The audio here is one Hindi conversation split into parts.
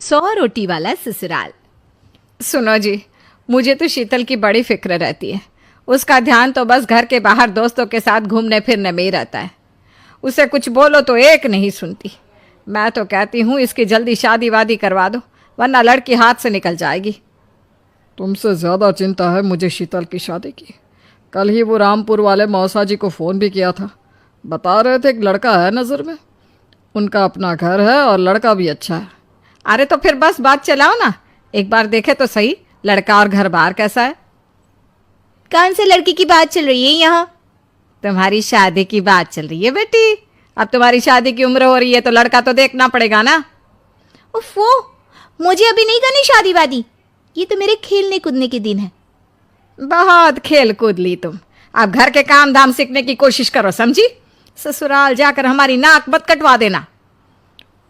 100 रोटी वाला ससुराल। सुनो जी, मुझे तो शीतल की बड़ी फिक्र रहती है। उसका ध्यान तो बस घर के बाहर दोस्तों के साथ घूमने फिरने में ही रहता है। उसे कुछ बोलो तो एक नहीं सुनती। मैं तो कहती हूँ इसकी जल्दी शादी वादी करवा दो, वरना लड़की हाथ से निकल जाएगी। तुमसे ज़्यादा चिंता है मुझे शीतल की शादी की। कल ही वो रामपुर वाले मौसा जी को फ़ोन भी किया था। बता रहे थे एक लड़का है नज़र में, उनका अपना घर है और लड़का भी अच्छा है। अरे तो फिर बस बात चलाओ ना, एक बार देखे तो सही लड़का और घर बार कैसा है। कौन से लड़की की बात चल रही है यहाँ? तुम्हारी शादी की बात चल रही है बेटी। अब तुम्हारी शादी की उम्र हो रही है तो लड़का तो देखना पड़ेगा ना। उफ़ो, मुझे अभी नहीं करनी शादी वादी। ये तो मेरे खेलने कूदने के दिन है। बहुत खेल कूद ली तुम, अब घर के काम धाम सीखने की कोशिश करो, समझी? ससुराल जाकर हमारी नाक मत कटवा देना।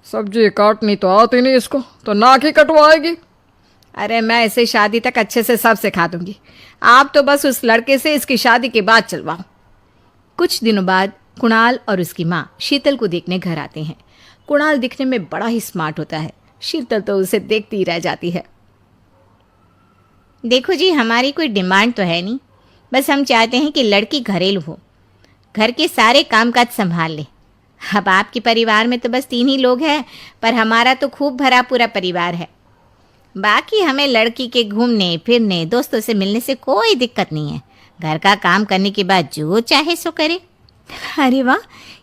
सब्जी काटनी तो आती नहीं इसको, तो नाक ही कटवाएगी। अरे मैं इसे शादी तक अच्छे से सब सिखा दूंगी। आप तो बस उस लड़के से इसकी शादी के बाद चलवाओ। कुछ दिनों बाद कुणाल और उसकी माँ शीतल को देखने घर आते हैं। कुणाल दिखने में बड़ा ही स्मार्ट होता है। शीतल तो उसे देखती ही रह जाती है। देखो जी, हमारी कोई डिमांड तो है नहीं, बस हम चाहते हैं कि लड़की घरेलू हो, घर के सारे कामकाज संभाल ले। अब आपके परिवार में तो बस 3 ही लोग हैं, पर हमारा तो खूब भरा पूरा परिवार है। बाकी हमें लड़की के घूमने फिरने दोस्तों से मिलने से कोई दिक्कत नहीं है। घर का काम करने के बाद जो चाहे सो करे। अरे वाह,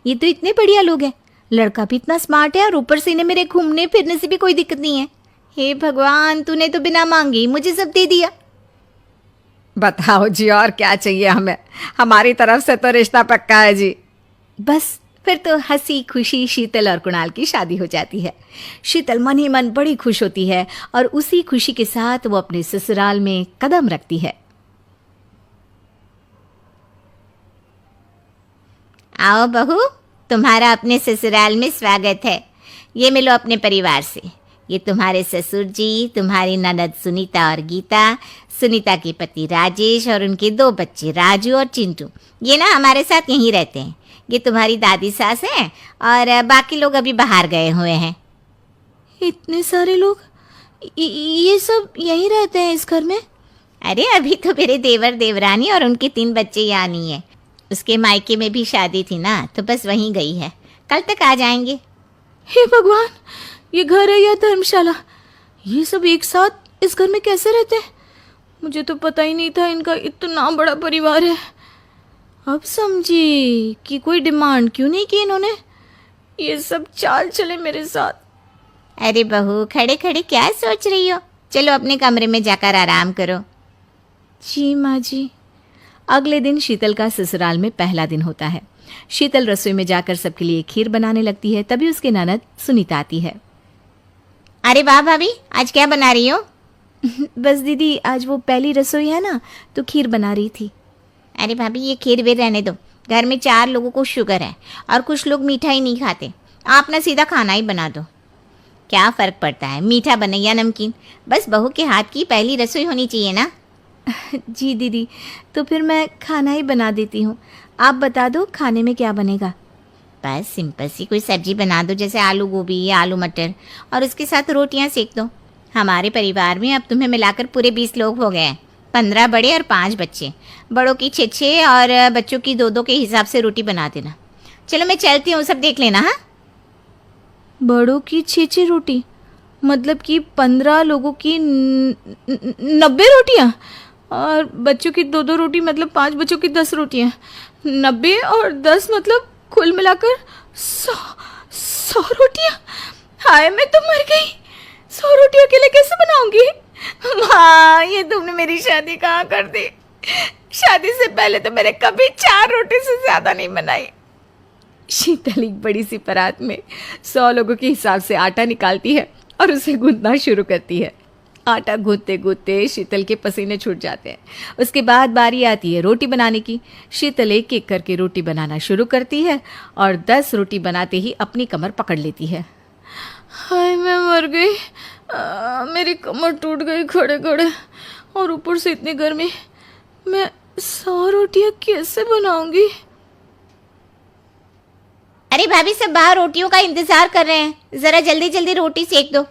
ये तो इतने बढ़िया लोग हैं। लड़का भी इतना स्मार्ट है और ऊपर से इन्हें मेरे घूमने फिरने से भी कोई दिक्कत नहीं है। हे भगवान, तूने तो बिना मांगे ही मुझे सब दे दिया। बताओ जी, और क्या चाहिए हमें? हमारी तरफ से तो रिश्ता पक्का है जी। बस फिर तो हंसी खुशी शीतल और कुणाल की शादी हो जाती है। शीतल मन ही मन बड़ी खुश होती है और उसी खुशी के साथ वो अपने ससुराल में कदम रखती है। आओ बहू, तुम्हारा अपने ससुराल में स्वागत है। ये मिलो अपने परिवार से। ये तुम्हारे ससुर जी, तुम्हारी ननद सुनीता और गीता, सुनीता के पति राजेश और उनके 2 बच्चे राजू और चिंटू। ये ना हमारे साथ यहीं रहते हैं। ये तुम्हारी दादी सास हैं और बाकी लोग अभी बाहर गए हुए हैं। इतने सारे लोग, ये सब यहीं रहते हैं इस घर में? अरे अभी तो मेरे देवर देवरानी और उनके 3 बच्चे यहाँ नहीं है। उसके मायके में भी शादी थी ना, तो बस वहीं गई है। कल तक आ जाएंगे। हे भगवान, ये घर है या धर्मशाला? ये सब एक साथ इस घर में कैसे रहते हैं? मुझे तो पता ही नहीं था इनका इतना बड़ा परिवार है। अब समझी कि कोई डिमांड क्यों नहीं की इन्होंने। ये सब चाल चले मेरे साथ। अरे बहू, खड़े खड़े क्या सोच रही हो? चलो अपने कमरे में जाकर आराम करो। जी माँ जी। अगले दिन शीतल का ससुराल में पहला दिन होता है। शीतल रसोई में जाकर सबके लिए खीर बनाने लगती है। तभी उसकी ननद सुनीता आती है। अरे वाह भाभी, आज क्या बना रही हो? बस दीदी, आज वो पहली रसोई है ना, तो खीर बना रही थी। अरे भाभी, ये खीर वीर रहने दो। घर में 4 लोगों को शुगर है और कुछ लोग मीठा ही नहीं खाते। आप ना सीधा खाना ही बना दो। क्या फ़र्क पड़ता है, मीठा बने या नमकीन? बस बहू के हाथ की पहली रसोई होनी चाहिए ना। जी दीदी, तो फिर मैं खाना ही बना देती हूँ। आप बता दो खाने में क्या बनेगा? बस सिंपल सी कोई सब्जी बना दो, जैसे आलू गोभी या आलू मटर, और उसके साथ रोटियां सेक दो। हमारे परिवार में अब तुम्हें मिलाकर पूरे 20 लोग हो गए हैं। 15 बड़े और 5 बच्चे। बड़ों की 6-6 और बच्चों की 2-2 के हिसाब से रोटी बना देना। चलो मैं चलती हूँ, सब देख लेना। हाँ, बड़ों की 6-6 रोटी मतलब कि 15 लोगों की 90 रोटियाँ, और बच्चों की 2-2 रोटी मतलब 5 बच्चों की 10 रोटियाँ। 90 और 10 मतलब कुल मिलाकर 100 रोटियाँ। हाय, मैं तो मर गई। 100 रोटी अकेले कैसे बनाऊंगी? माँ, ये तुमने मेरी शादी कहाँ कर दी? शादी से पहले तो मैंने कभी 4 रोटी से ज़्यादा नहीं बनाई। शीतल एक बड़ी सी परात में 100 लोगों के हिसाब से आटा निकालती है और उसे गूंथना शुरू करती है। आटा गूंथते गूंथते शीतल के पसीने छूट जाते हैं। उसके बाद बारी आती है रोटी बनाने की। शीतल एक एक करके रोटी बनाना शुरू करती है और 10 रोटी बनाते ही अपनी कमर पकड़ लेती है। हाय, मैं मर गई। मेरी कमर टूट गई खड़े खड़े, और ऊपर से इतनी गर्मी। मैं 100 रोटियां कैसे बनाऊंगी? अरे भाभी, सब बाहर रोटियों का इंतजार कर रहे हैं। ज़रा जल्दी जल्दी रोटी सेक दो।